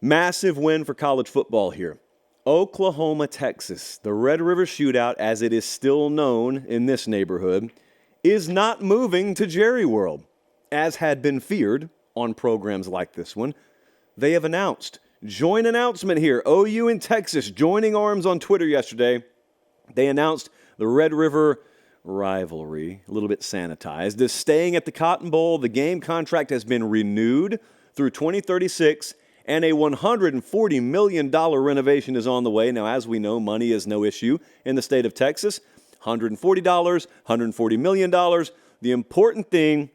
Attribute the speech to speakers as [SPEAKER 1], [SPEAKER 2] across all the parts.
[SPEAKER 1] Massive win for college football here. Oklahoma, Texas, the Red River Shootout, as it is still known in this neighborhood, is not moving to Jerry World, as had been feared on programs like this one. They have announced, joint announcement here, OU and Texas joining arms on Twitter yesterday. They announced the Red River rivalry, a little bit sanitized, is staying at the Cotton Bowl. The game contract has been renewed through 2036, and a $140 million renovation is on the way. Now, as we know, money is no issue in the state of Texas. $140, $140 million. The important thing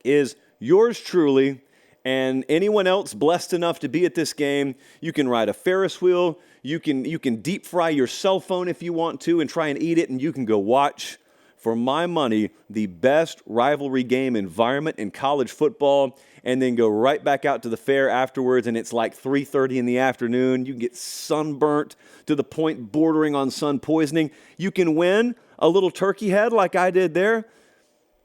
[SPEAKER 1] is yours truly and anyone else blessed enough to be at this game. You can ride a Ferris wheel. You can deep fry your cell phone if you want to and try and eat it, and you can go watch, for my money, the best rivalry game environment in college football, and then go right back out to the fair afterwards, and it's like 3:30 in the afternoon. You can get sunburnt to the point bordering on sun poisoning. You can win a little turkey head like I did there.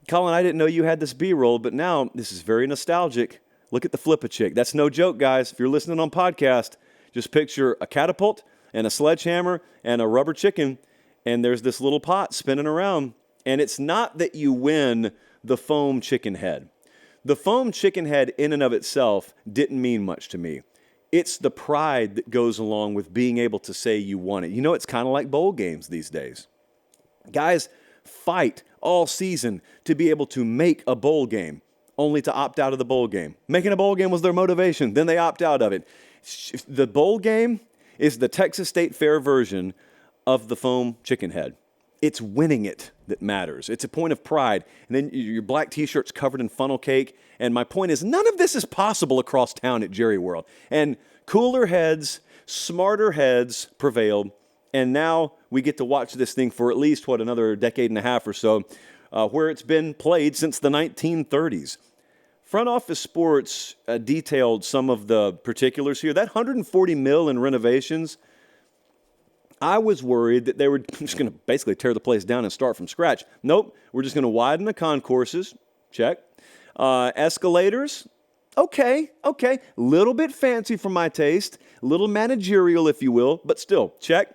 [SPEAKER 1] Colin, I didn't know you had this B-roll, but now this is very nostalgic. Look at the flip-a-chick. That's no joke, guys. If you're listening on podcast, just picture a catapult and a sledgehammer and a rubber chicken, and there's this little pot spinning around. And it's not that you win the foam chicken head. The foam chicken head in and of itself didn't mean much to me. It's the pride that goes along with being able to say you won it. You know, it's kind of like bowl games these days. Guys fight all season to be able to make a bowl game, only to opt out of the bowl game. Making a bowl game was their motivation. Then they opt out of it. The bowl game is the Texas State Fair version of the foam chicken head. It's winning it that matters. It's a point of pride. And then your black T-shirt's covered in funnel cake. And my point is, none of this is possible across town at Jerry World. And cooler heads, smarter heads prevailed. And now we get to watch this thing for at least, another decade and a half or so, where it's been played since the 1930s. Front Office Sports detailed some of the particulars here. That $140 million in renovations, I was worried that they were just going to basically tear the place down and start from scratch. Nope, we're just going to widen the concourses. Check. Escalators. Okay. Little bit fancy for my taste. A little managerial, if you will, but still, check.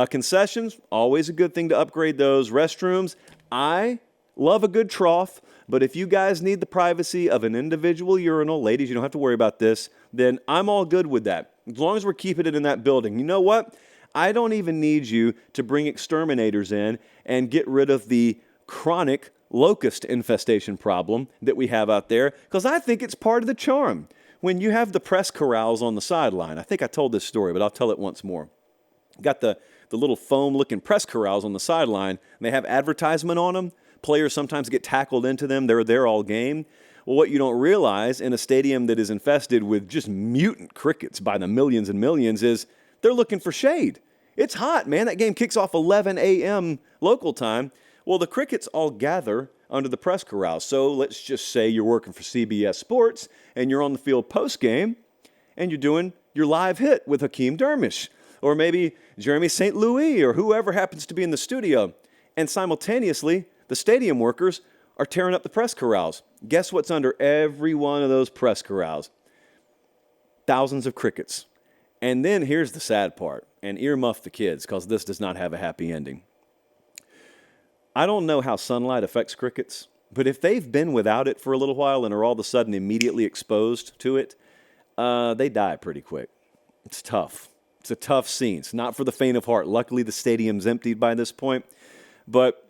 [SPEAKER 1] Concessions, always a good thing to upgrade those. Restrooms, I love a good trough, but if you guys need the privacy of an individual urinal, ladies, you don't have to worry about this, then I'm all good with that, as long as we're keeping it in that building. You know what? I don't even need you to bring exterminators in and get rid of the chronic locust infestation problem that we have out there, because I think it's part of the charm. When you have the press corrals on the sideline, I think I told this story, but I'll tell it once more. Got the little foam-looking press corrals on the sideline, and they have advertisement on them. Players sometimes get tackled into them. They're there all game. Well, what you don't realize in a stadium that is infested with just mutant crickets by the millions and millions is they're looking for shade. It's hot, man. That game kicks off 11 a.m. local time. Well, the crickets all gather under the press corral. So let's just say you're working for CBS Sports and you're on the field post-game and you're doing your live hit with Hakeem Dermish or maybe Jeremy St. Louis or whoever happens to be in the studio. And simultaneously, the stadium workers are tearing up the press corrals. Guess what's under every one of those press corrals? Thousands of crickets. And then here's the sad part, and earmuff the kids, because this does not have a happy ending. I don't know how sunlight affects crickets, but if they've been without it for a little while and are all of a sudden immediately exposed to it, they die pretty quick. It's tough. It's a tough scene. It's not for the faint of heart. Luckily, the stadium's emptied by this point. But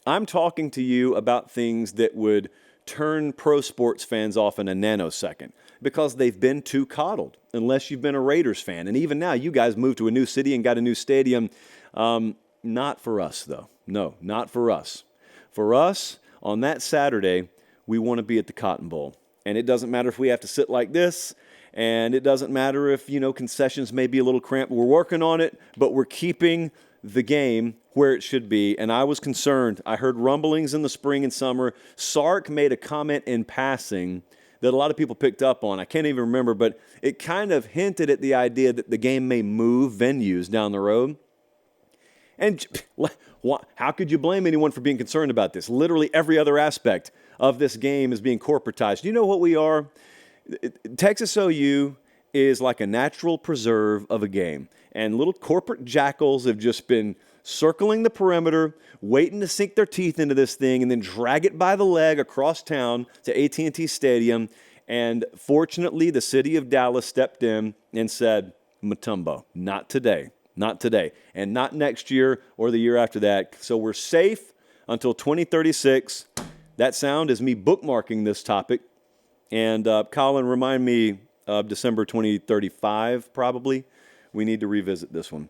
[SPEAKER 1] I'm talking to you about things that would turn pro sports fans off in a nanosecond because they've been too coddled, unless you've been a Raiders fan. And even now, you guys moved to a new city and got a new stadium. Not for us, though. No, not for us. For us, on that Saturday, we want to be at the Cotton Bowl. And it doesn't matter if we have to sit like this, and it doesn't matter if, concessions may be a little cramped. We're working on it, but we're keeping the game where it should be. And I was concerned. I heard rumblings in the spring and summer. Sark made a comment in passing that a lot of people picked up on. I can't even remember, but it kind of hinted at the idea that the game may move venues down the road. And how could you blame anyone for being concerned about this? Literally every other aspect of this game is being corporatized. You know what we are? TexasOU is like a natural preserve of a game. And little corporate jackals have just been circling the perimeter, waiting to sink their teeth into this thing and then drag it by the leg across town to AT&T Stadium. And fortunately, the city of Dallas stepped in and said, Mutombo, not today, not today, and not next year or the year after that. So we're safe until 2036. That sound is me bookmarking this topic. And Colin, remind me of December 2035, probably. We need to revisit this one.